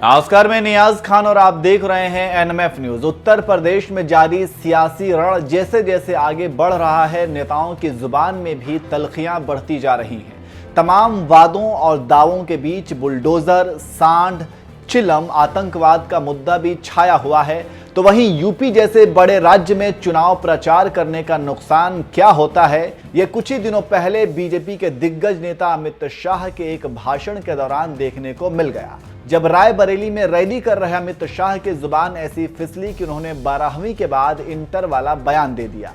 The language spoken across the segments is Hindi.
नमस्कार, मैं नियाज खान और आप देख रहे हैं एनएमएफ न्यूज। उत्तर प्रदेश में जारी सियासी रण जैसे जैसे आगे बढ़ रहा है, नेताओं की जुबान में भी तल्खियां बढ़ती जा रही हैं। तमाम वादों और दावों के बीच बुलडोजर, सांड, चिलम, आतंकवाद का मुद्दा भी छाया हुआ है। तो वहीं यूपी जैसे बड़े राज्य में चुनाव प्रचार करने का नुकसान क्या होता है, ये कुछ ही दिनों पहले बीजेपी के दिग्गज नेता अमित शाह के एक भाषण के दौरान देखने को मिल गया। जब रायबरेली में रैली कर रहे अमित शाह की जुबान ऐसी फिसली कि उन्होंने 12वीं के बाद इंटर वाला बयान दे दिया।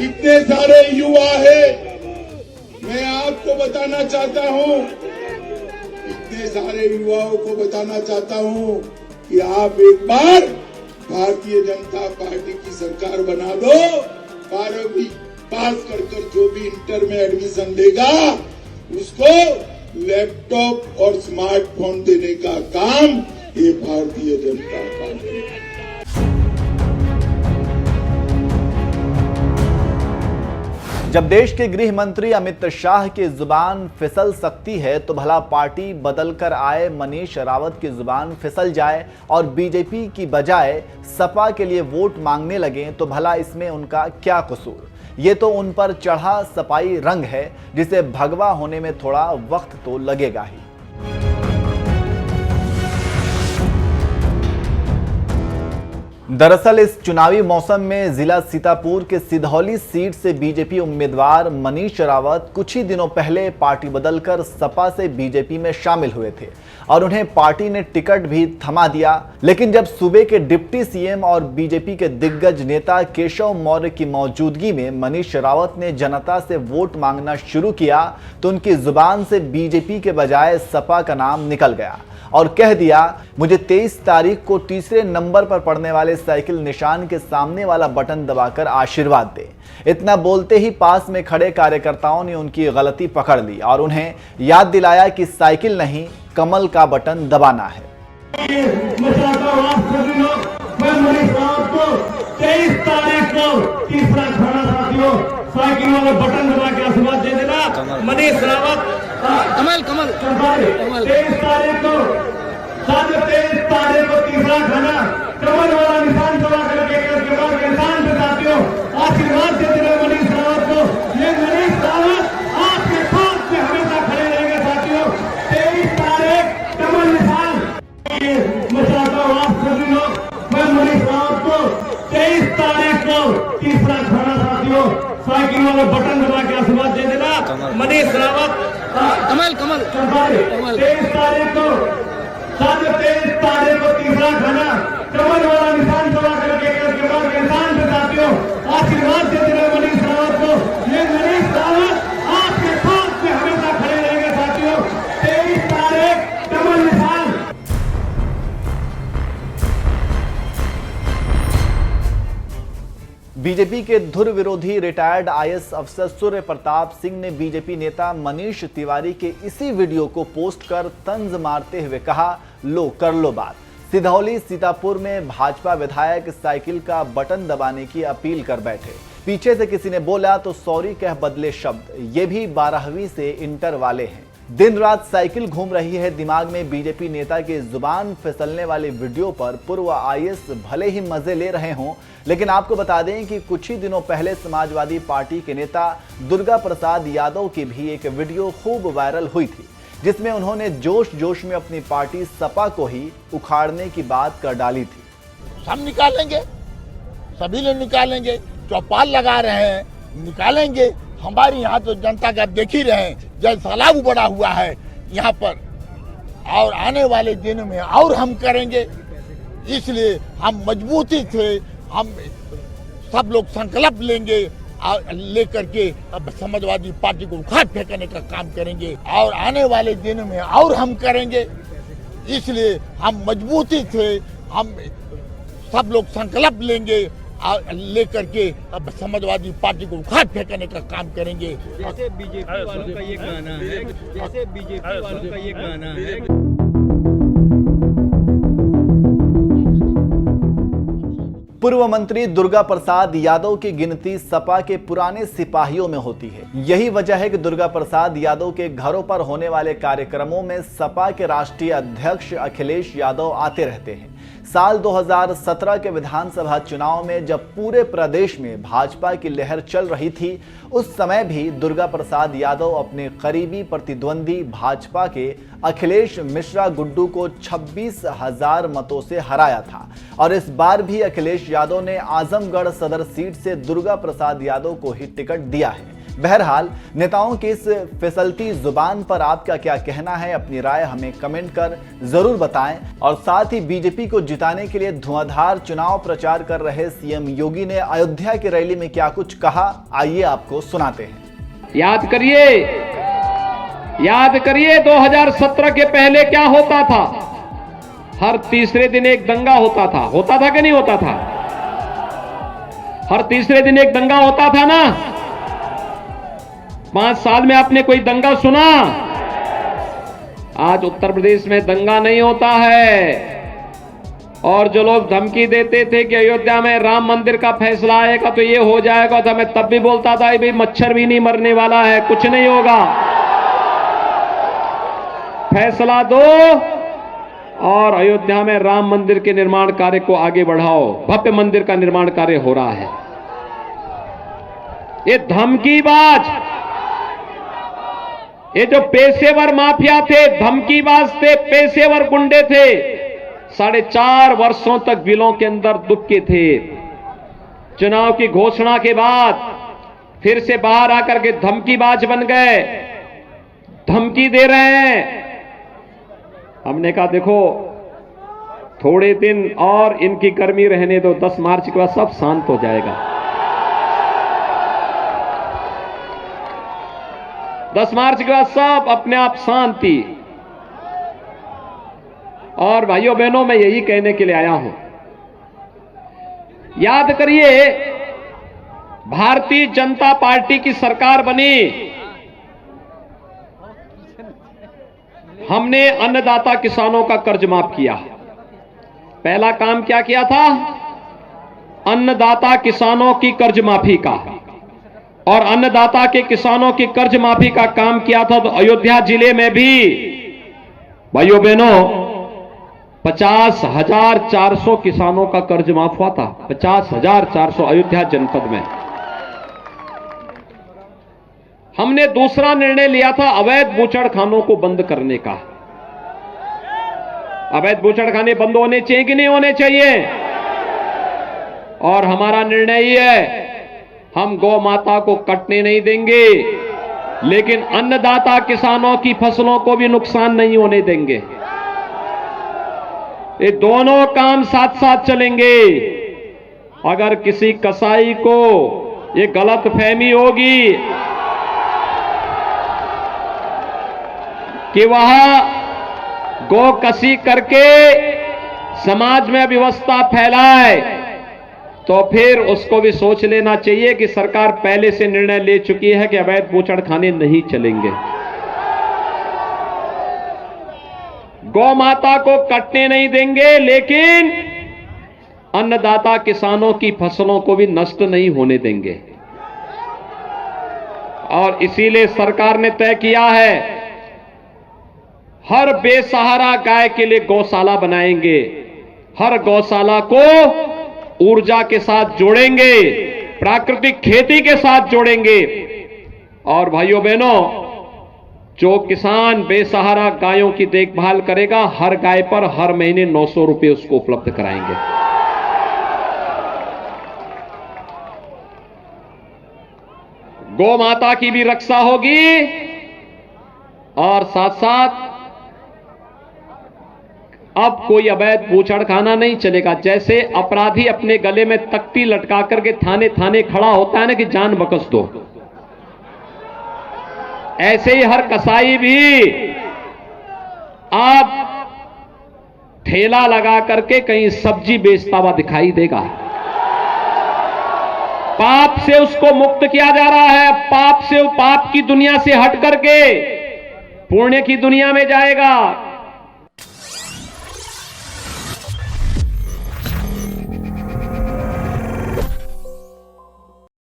इतने सारे युवा है, मैं आपको बताना चाहता हूँ, इतने सारे युवाओं को बताना चाहता हूँ कि आप एक बार भारतीय जनता पार्टी की सरकार बना दो। 12वीं पास कर जो भी इंटर में एडमिशन लेगा उसको लैपटॉप और स्मार्टफोन देने का काम ये भारतीय जनता पार्टी। जब देश के गृह मंत्री अमित शाह की जुबान फिसल सकती है तो भला पार्टी बदलकर आए मनीष रावत की जुबान फिसल जाए और बीजेपी की बजाय सपा के लिए वोट मांगने लगे तो भला इसमें उनका क्या कसूर। ये तो उन पर चढ़ा सपाई रंग है जिसे भगवा होने में थोड़ा वक्त तो लगेगा ही। दरअसल इस चुनावी मौसम में जिला सीतापुर के सिधौली सीट से बीजेपी उम्मीदवार मनीष रावत कुछ ही दिनों पहले पार्टी बदलकर सपा से बीजेपी में शामिल हुए थे और उन्हें पार्टी ने टिकट भी थमा दिया। लेकिन जब सूबे के डिप्टी सीएम और बीजेपी के दिग्गज नेता केशव मौर्य की मौजूदगी में मनीष रावत ने जनता से वोट मांगना शुरू किया तो उनकी जुबान से बीजेपी के बजाय सपा का नाम निकल गया और कह दिया, मुझे 23 तारीख को तीसरे नंबर पर पड़ने वाले साइकिल निशान के सामने वाला बटन दबाकर आशीर्वाद दे। इतना बोलते ही पास में खड़े कार्यकर्ताओं ने उनकी गलती पकड़ ली और उन्हें याद दिलाया कि साइकिल नहीं, कमल का बटन दबाना है। 23 तारीख को तीसरा खाना साथियों साइकिल वाला बटन दबा के आशीर्वाद दे देना। मनीष रावत कमल 23 तारीख को 23 तारीख को तीसरा खाना कमल वाला निशान दबा करके निशान से साथियों आशीर्वाद दे देना मनीष रावत को। ये मनीष रावत आपके साथ में हमेशा खड़े रहेंगे साथियों। 23 तारीख कमल निशान मैं चाहता हूँ आप सभी लोग, मैं मनीष रावत को 23 तारीख को तीसरा खाना साथियों साइकिल वाला बटन दबा के आशीर्वाद दे देना। मनीष रावत कमल 23 तारीख को 23 तारीख को तीसरा खाना कमल वाला निशान दबा करके निशान से साथियों आशीर्वाद दे देना मनीष रावत को। ये मनीष रावत आपके साथ में हमेशा खड़े रहेंगे साथियों। 23 तारीख कमल निशान। बीजेपी के धुर विरोधी रिटायर्ड आईएएस अफसर सूर्य प्रताप सिंह ने बीजेपी नेता मनीष तिवारी के इसी वीडियो को पोस्ट कर तंज मारते हुए कहा, लो कर लो बात। सिधौली सीतापुर में भाजपा विधायक साइकिल का बटन दबाने की अपील कर बैठे, पीछे से किसी ने बोला तो सॉरी कह बदले शब्द। ये भी 12वीं से इंटर वाले हैं। दिन रात साइकिल घूम रही है दिमाग में। बीजेपी नेता की जुबान फिसलने वाली वीडियो पर पूर्व आईएएस भले ही मजे ले रहे हों, लेकिन आपको बता दें कि कुछ ही दिनों पहले समाजवादी पार्टी के नेता दुर्गा प्रसाद यादव की भी एक वीडियो खूब वायरल हुई थी, जिसमें उन्होंने जोश जोश में अपनी पार्टी सपा को ही उखाड़ने की बात कर डाली थी। हम निकालेंगे, सभी लोग निकालेंगे, चौपाल लगा रहे हैं, निकालेंगे। हमारे यहाँ तो जनता का देख ही रहे हैं, जल सैलाब बढ़ा हुआ है यहाँ पर, और आने वाले दिनों में और हम करेंगे। इसलिए हम मजबूती से हम सब लोग संकल्प लेंगे और लेकर के अब समाजवादी पार्टी को उखाड़ फेंकने का काम करेंगे और आने वाले दिनों में और हम करेंगे। इसलिए हम मजबूती से हम सब लोग संकल्प लेंगे और लेकर के अब समाजवादी पार्टी को उखाड़ फेंकने का काम करेंगे। जैसे बीजेपी वालों का ये कहना है, जैसे बीजेपी वालों का ये कहना है। पूर्व मंत्री दुर्गा प्रसाद यादव की गिनती सपा के पुराने सिपाहियों में होती है। यही वजह है कि दुर्गा प्रसाद यादव के घरों पर होने वाले कार्यक्रमों में सपा के राष्ट्रीय अध्यक्ष अखिलेश यादव आते रहते हैं। साल 2017 के विधानसभा चुनाव में जब पूरे प्रदेश में भाजपा की लहर चल रही थी, उस समय भी दुर्गा प्रसाद यादव अपने करीबी प्रतिद्वंदी भाजपा के अखिलेश मिश्रा गुड्डू को 26,000 मतों से हराया था और इस बार भी अखिलेश यादव ने आजमगढ़ सदर सीट से दुर्गा प्रसाद यादव को ही टिकट दिया है। बहरहाल नेताओं की इस फिसलती जुबान पर आपका क्या कहना है, अपनी राय हमें कमेंट कर जरूर बताएं। और साथ ही बीजेपी को जिताने के लिए धुआंधार चुनाव प्रचार कर रहे सीएम योगी ने अयोध्या की रैली में क्या कुछ कहा, आइए आपको सुनाते हैं। याद करिए 2017 के पहले क्या होता था। हर तीसरे दिन एक दंगा होता था कि नहीं होता था? हर तीसरे दिन एक दंगा होता था ना। 5 साल में आपने कोई दंगा सुना? आज उत्तर प्रदेश में दंगा नहीं होता है। और जो लोग धमकी देते थे कि अयोध्या में राम मंदिर का फैसला आएगा तो ये हो जाएगा, तो मैं तब भी बोलता था भाई मच्छर भी नहीं मरने वाला है, कुछ नहीं होगा, फैसला दो और अयोध्या में राम मंदिर के निर्माण कार्य को आगे बढ़ाओ। भव्य मंदिर का निर्माण कार्य हो रहा है। ये धमकीबाज, ये जो पेशेवर माफिया थे, धमकीबाज थे, पेशेवर गुंडे थे, 4.5 वर्षों तक बिलों के अंदर दुबके थे। चुनाव की घोषणा के बाद फिर से बाहर आकर के धमकीबाज बन गए, धमकी दे रहे हैं। हमने कहा देखो थोड़े दिन और इनकी गर्मी रहने दो, 10 मार्च के बाद सब शांत हो जाएगा। 10 मार्च के बाद सब अपने आप शांति। और भाइयों बहनों, मैं यही कहने के लिए आया हूं, याद करिए भारतीय जनता पार्टी की सरकार बनी, हमने अन्नदाता किसानों का कर्ज माफ किया। पहला काम क्या किया था? अन्नदाता किसानों की कर्ज माफी का। और अन्नदाता के किसानों की कर्ज माफी का काम किया था तो अयोध्या जिले में भी भाइयों बहनों 50,400 किसानों का कर्ज माफ हुआ था। 50,400 अयोध्या जनपद में। हमने दूसरा निर्णय लिया था अवैध बूचड़खानों को बंद करने का। अवैध बूचड़खाने बंद होने चाहिए कि नहीं होने चाहिए? और हमारा निर्णय ये है, हम गौ माता को कटने नहीं देंगे, लेकिन अन्नदाता किसानों की फसलों को भी नुकसान नहीं होने देंगे। ये दोनों काम साथ साथ चलेंगे। अगर किसी कसाई को ये गलतफहमी होगी कि वह गौ कसी करके समाज में अव्यवस्था फैलाए, तो फिर उसको भी सोच लेना चाहिए कि सरकार पहले से निर्णय ले चुकी है कि अवैध बूचड़खाने नहीं चलेंगे। गौ माता को कटने नहीं देंगे, लेकिन अन्नदाता किसानों की फसलों को भी नष्ट नहीं होने देंगे। और इसीलिए सरकार ने तय किया है हर बेसहारा गाय के लिए गौशाला बनाएंगे। हर गौशाला को ऊर्जा के साथ जोड़ेंगे, प्राकृतिक खेती के साथ जोड़ेंगे। और भाइयों बहनों, जो किसान बेसहारा गायों की देखभाल करेगा, हर गाय पर हर महीने 900 रुपए उसको उपलब्ध कराएंगे। गौ माता की भी रक्षा होगी और साथ साथ अब कोई अवैध बूचड़खाना नहीं चलेगा। जैसे अपराधी अपने गले में तख्ती लटका करके थाने थाने खड़ा होता है ना कि जान बख्श दो, ऐसे ही हर कसाई भी अब ठेला लगा करके कहीं सब्जी बेचता हुआ दिखाई देगा। पाप से उसको मुक्त किया जा रहा है। पाप से, पाप की दुनिया से हट करके पुण्य की दुनिया में जाएगा।